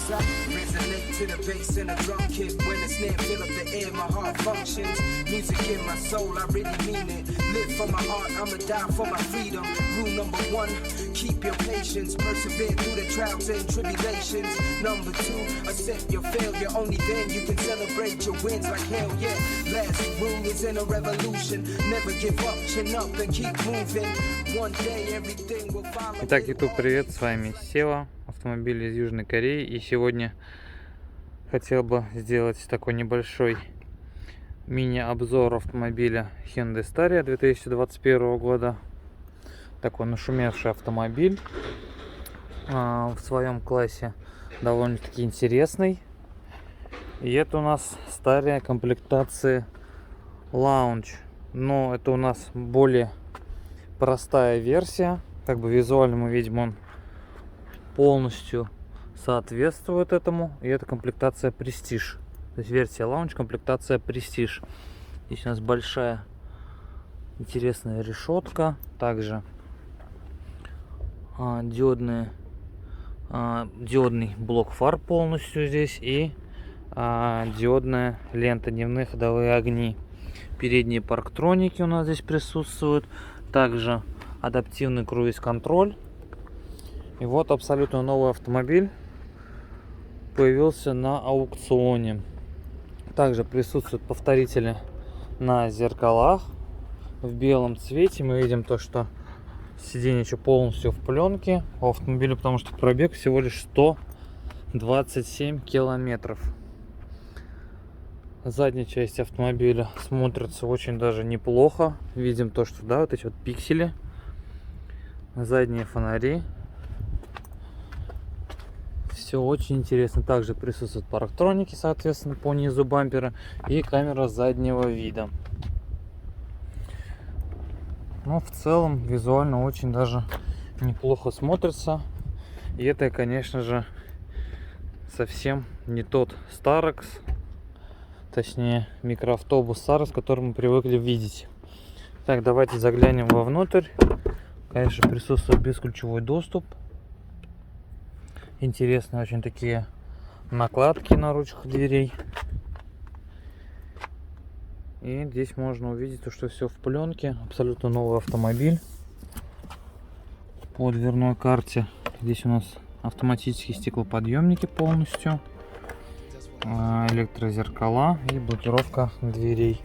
as I resonate to the bass and the drum kit. When the snare fill up the air, my heart functions. Music in my soul, I really mean it. Live for my heart, I'ma die for my freedom. Rule number one, keep your patience. Persevere through the trials and tribulations. Number two, accept your failure. Only then you can celebrate your wins like hell yeah. Last rule is in a revolution. Never give up, chin up and keep moving. One day everything will follow. Итак, YouTube, привет, с вами Сева, автомобиль из Южной Кореи. И сегодня хотел бы сделать такой небольшой мини-обзор автомобиля Hyundai Staria 2021 года. Такой нашумевший автомобиль, в своем классе довольно-таки интересный. И это у нас Staria комплектации Lounge. Но это у нас более простая версия. Как бы визуально мы видим, он полностью соответствует этому. И это комплектация Prestige. То есть версия Lounge, комплектация Prestige. Здесь у нас большая интересная решетка. Также диодный блок фар полностью здесь. И диодная лента, дневные ходовые огни. Передние парктроники у нас здесь присутствуют. Также адаптивный круиз-контроль. И вот абсолютно новый автомобиль появился на аукционе. Также присутствуют повторители на зеркалах в белом цвете. Мы видим то, что сиденье еще полностью в пленке у автомобиля, потому что пробег всего лишь 127 километров. Задняя часть автомобиля смотрится очень даже неплохо. Видим то, что да, вот эти вот пиксели. Задние фонари. Все очень интересно. Также присутствуют парктроники, соответственно, по низу бампера. И камера заднего вида. Но в целом визуально очень даже неплохо смотрится. И это, конечно же, совсем не тот Starex. Точнее, микроавтобус Starex, который мы привыкли видеть. Так, давайте заглянем вовнутрь. Конечно, присутствует бесключевой доступ. Интересные очень такие накладки на ручках дверей. И здесь можно увидеть, что все в пленке. Абсолютно новый автомобиль. По дверной карте здесь у нас автоматические стеклоподъемники полностью. Электрозеркала и блокировка дверей.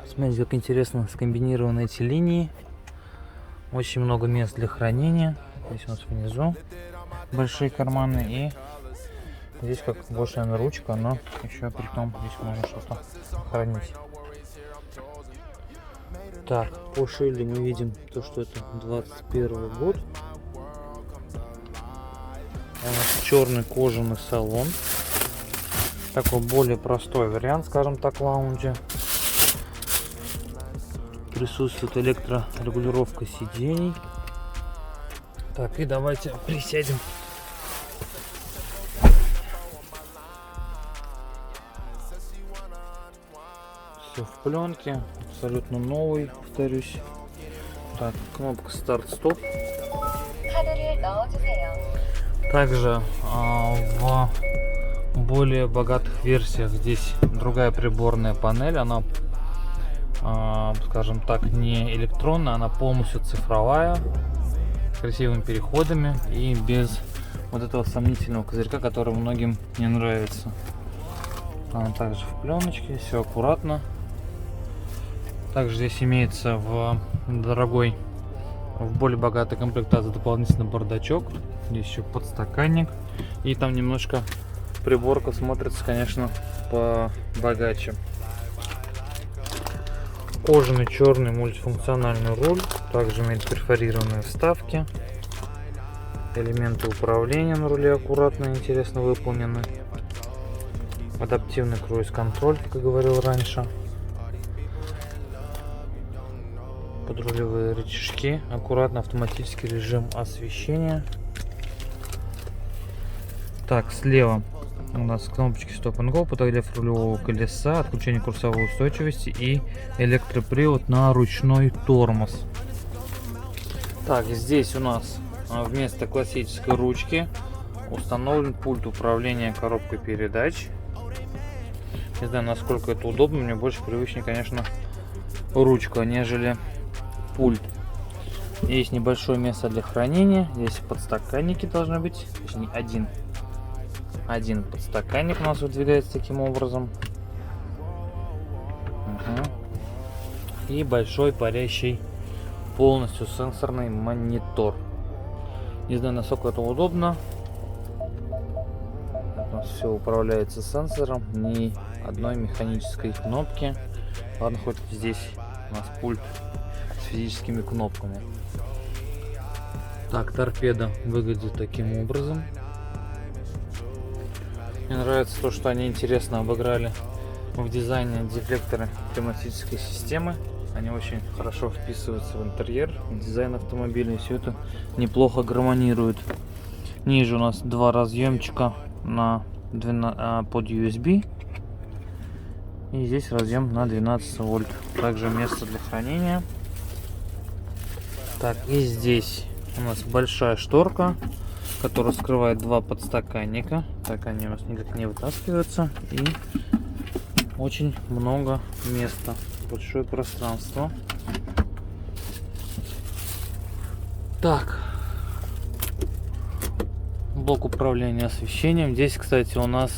Смотрите, как интересно скомбинированы эти линии. Очень много мест для хранения. Здесь у нас внизу большие карманы. И здесь как больше, наверное, ручка, но еще при том здесь можно что-то хранить. Так, по шильде мы видим то, что это 21 год. У нас черный кожаный салон. Такой более простой вариант, скажем так, лаунжа. Присутствует электрорегулировка сидений. Так, и давайте присядем. Все в пленке, абсолютно новый, повторюсь. Так, кнопка старт-стоп. Также в более богатых версиях здесь другая приборная панель. Она, скажем так, не электронная, она полностью цифровая, с красивыми переходами и без вот этого сомнительного козырька, который многим не нравится. Она также в пленочке, все аккуратно. Также здесь имеется в более богатой комплектации дополнительно бардачок. Здесь еще подстаканник. И там немножко приборка смотрится, конечно, побогаче. Кожаный черный мультифункциональный руль. Также имеет перфорированные вставки. Элементы управления на руле аккуратно и интересно выполнены. Адаптивный круиз-контроль, как я говорил раньше. Подрулевые рычажки. Аккуратно автоматический режим освещения. Так, слева у нас кнопочки Stop and Go, подогрев рулевого колеса, отключение курсовой устойчивости и электропривод на ручной тормоз. Так, здесь у нас вместо классической ручки установлен пульт управления коробкой передач. Не знаю, насколько это удобно, мне больше привычнее, конечно, ручка, нежели пульт. Есть небольшое место для хранения, здесь подстаканники должны быть, точнее один подстаканник у нас выдвигается таким образом. И большой парящий полностью сенсорный монитор. Не знаю, насколько это удобно. У нас все управляется сенсором, ни одной механической кнопки. Ладно, хоть здесь у нас пульт с физическими кнопками. Так, торпеда выглядит таким образом. Мне нравится то, что они интересно обыграли в дизайне дефлекторы климатической системы. Они очень хорошо вписываются в интерьер, в дизайн автомобиля, и все это неплохо гармонирует. Ниже у нас два разъемчика под USB. И здесь разъем на 12 вольт. Также место для хранения. Так, и здесь у нас большая шторка, которая скрывает два подстаканника. Так, они у нас никак не вытаскиваются. И очень много места. Большое пространство. Так. Блок управления освещением. Здесь, кстати, у нас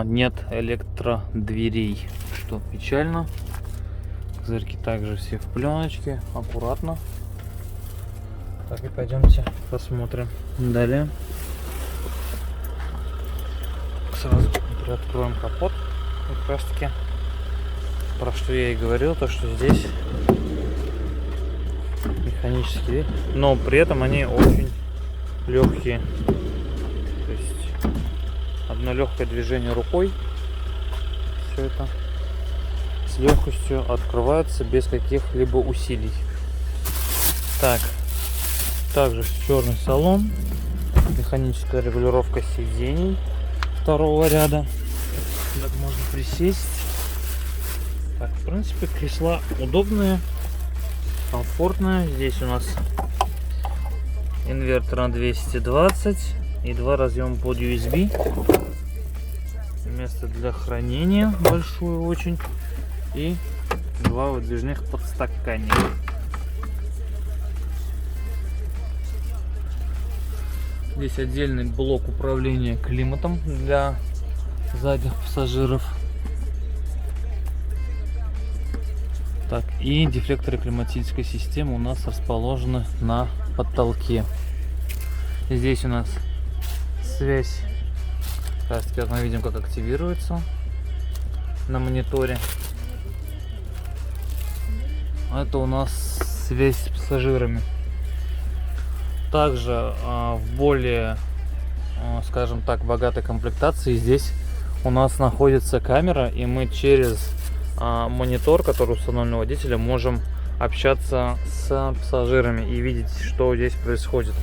нет электродверей, что печально. Козырьки также все в пленочке, аккуратно. Так, и пойдемте посмотрим далее. Сразу приоткроем капот. Как раз таки про что я и говорил, то что здесь механические, но при этом они очень легкие. То есть одно легкое движение рукой, все это с легкостью открывается без каких-либо усилий. Так, также черный салон, механическая регулировка сидений второго ряда. Так, можно присесть. Так, в принципе, кресла удобные, комфортные. Здесь у нас инвертор на 220 и два разъема под USB. Место для хранения большое очень. И два выдвижных подстаканника. Здесь отдельный блок управления климатом для задних пассажиров. Так, и дефлекторы климатической системы у нас расположены на потолке. Здесь у нас связь. Сейчас мы видим, как активируется на мониторе. Это у нас связь с пассажирами. Также в более, скажем так, богатой комплектации здесь у нас находится камера, и мы через монитор, который установлен у водителя, можем общаться с пассажирами и видеть, что здесь происходит,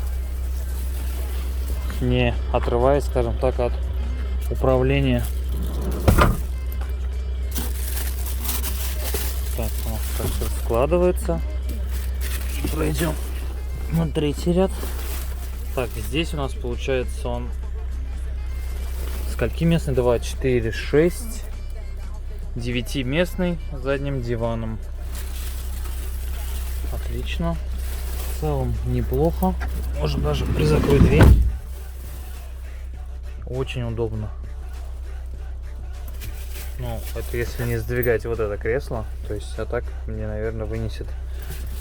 не отрываясь, скажем так, от управления. Так, у нас так все складывается. Пройдем на третий ряд. Так, здесь у нас получается он скольки местный? 2, 4, 6, 9-местный с задним диваном. Отлично. В целом неплохо. Можно даже призакрыть дверь. Очень удобно. Ну, это если не сдвигать вот это кресло. То есть, а так мне, наверное, вынесет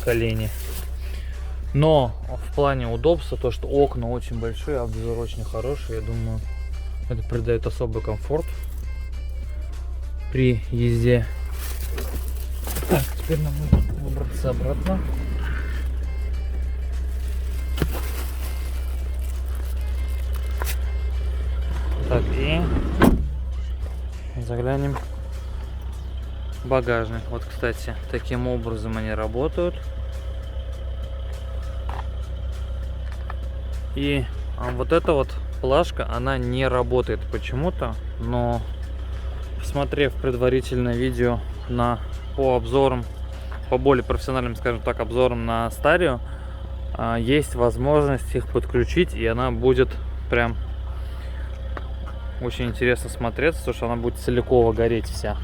колени. Но в плане удобства, то что окна очень большие, обзор очень хороший, я думаю, это придает особый комфорт при езде. Так, теперь нам нужно выбраться обратно. Так, и заглянем в багажник. Вот, кстати, таким образом они работают. И вот эта вот плашка, она не работает почему-то, но посмотрев предварительное видео по обзорам, по более профессиональным, скажем так, обзорам на Старио, есть возможность их подключить, и она будет прям очень интересно смотреться, потому что она будет целиково гореть вся.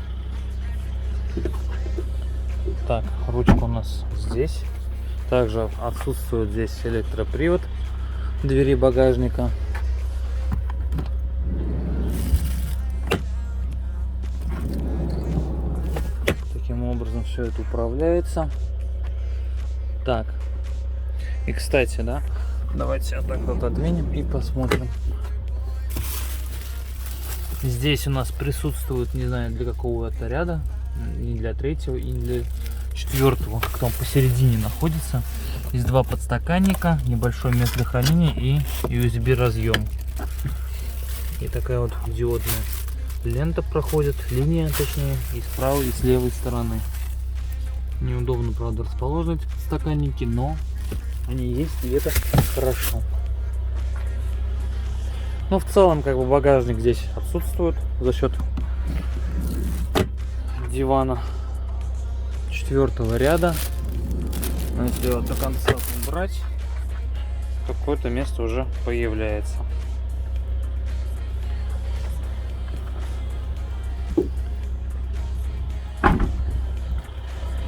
Так, ручка у нас здесь. Также отсутствует здесь электропривод двери багажника. Таким образом все это управляется. Так. И кстати, да, давайте вот так вот отодвинем и посмотрим. Здесь у нас присутствует, не знаю, для какого это ряда, и для третьего, и для четвертого, как там посередине находится. Есть два подстаканника, небольшое место для хранения и USB разъем. И такая вот диодная лента проходит, линия точнее, и с правой, и с левой стороны. Неудобно, правда, расположить подстаканники, но они есть, и это хорошо. Но в целом, как бы, багажник здесь отсутствует за счет дивана четвертого ряда. Но если вот до конца убрать, какое-то место уже появляется.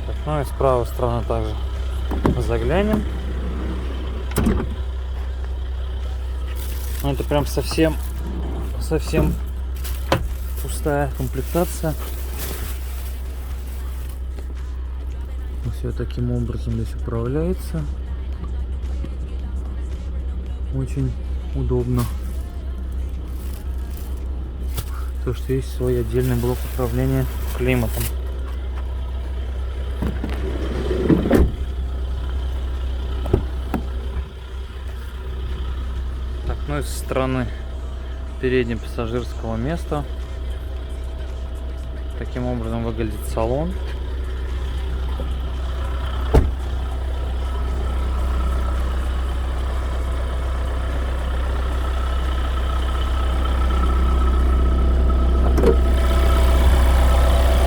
Так, ну и с правой стороны также заглянем. Это прям совсем пустая комплектация. Все таким образом здесь управляется. Очень удобно. То, что есть свой отдельный блок управления климатом. Так, ну и со стороны переднего пассажирского места таким образом выглядит салон.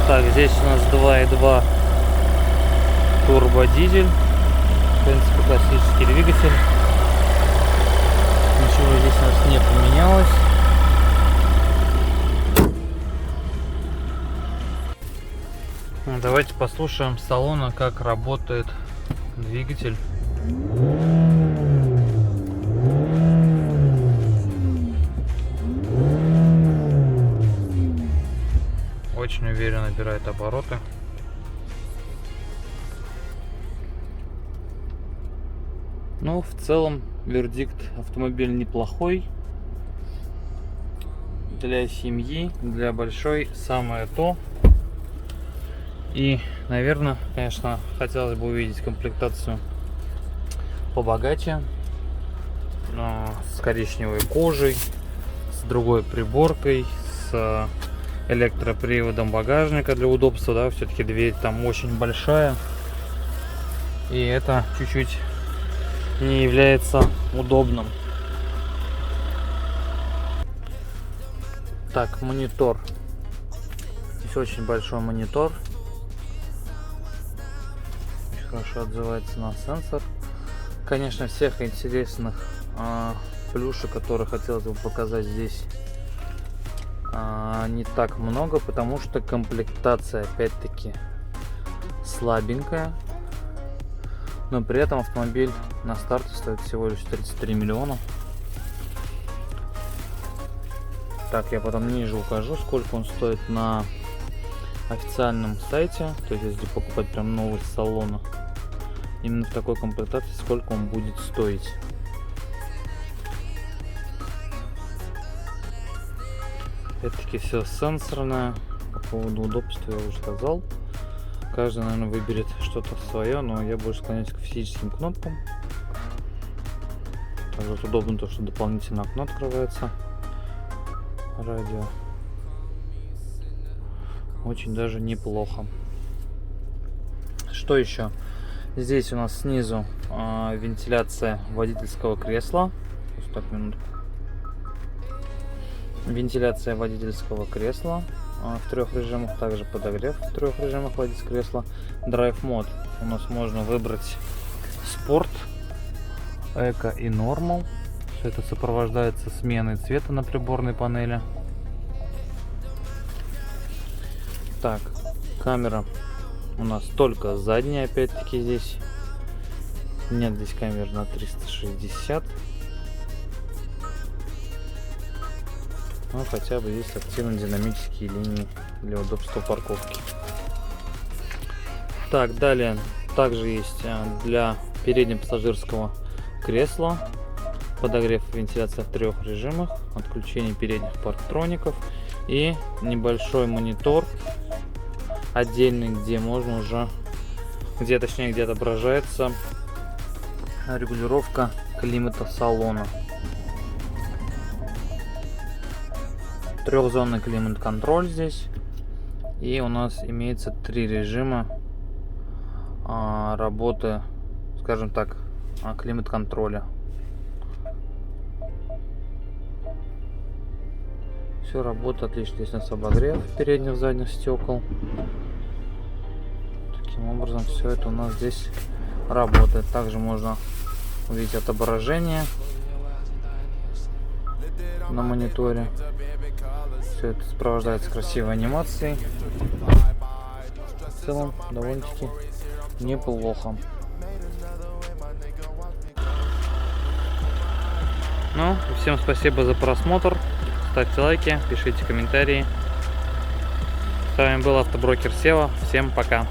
Так, здесь у нас 2.2 турбодизель. В принципе, классический двигатель. Ничего здесь у нас не поменялось. Давайте послушаем с салона, как работает двигатель. Очень уверенно набирает обороты. Ну, в целом, вердикт: автомобиль неплохой. Для семьи, для большой, самое то. И, наверное, конечно, хотелось бы увидеть комплектацию побогаче, с коричневой кожей, с другой приборкой, с электроприводом багажника для удобства, да, все-таки дверь там очень большая, и это чуть-чуть не является удобным. Так, монитор. Здесь очень большой монитор. Очень хорошо отзывается на сенсор. Конечно, всех интересных плюшек, которые хотелось бы показать здесь, не так много, потому что комплектация опять-таки слабенькая, но при этом автомобиль на старте стоит всего лишь 33 миллиона. Так, я потом ниже укажу, сколько он стоит на официальном сайте, то есть если покупать прям новый с салона, именно в такой комплектации, сколько он будет стоить. Опять-таки все сенсорное. По поводу удобства я уже сказал. Каждый, наверное, выберет что-то свое, но я больше склоняюсь к физическим кнопкам. Также вот удобно то, что дополнительно окно открывается. Радио. Очень даже неплохо. Что еще? Здесь у нас снизу вентиляция водительского кресла. Так, минутку. Вентиляция водительского кресла в 3 режимах, также подогрев в 3 режимах водительского кресла. Драйв мод у нас можно выбрать спорт, Эко и Normal. Все это сопровождается сменой цвета на приборной панели. Так, камера у нас только задняя, опять-таки здесь. Нет здесь камер на 360. Но хотя бы есть активно-динамические линии для удобства парковки. Так, далее также есть для переднего пассажирского кресла подогрев и вентиляция в 3 режимах, отключение передних парктроников и небольшой монитор отдельный, где можно уже, где отображается регулировка климата салона. Трехзонный климат-контроль здесь, и у нас имеется 3 режима работы, скажем так, климат-контроля. Все работает отлично. Здесь у нас обогрев передних, задних стекол. Таким образом, все это у нас здесь работает. Также можно увидеть отображение на мониторе. Все это сопровождается красивой анимацией. В целом, довольно-таки неплохо. Ну, всем спасибо за просмотр. Ставьте лайки, пишите комментарии. С вами был автоброкер Сева. Всем пока.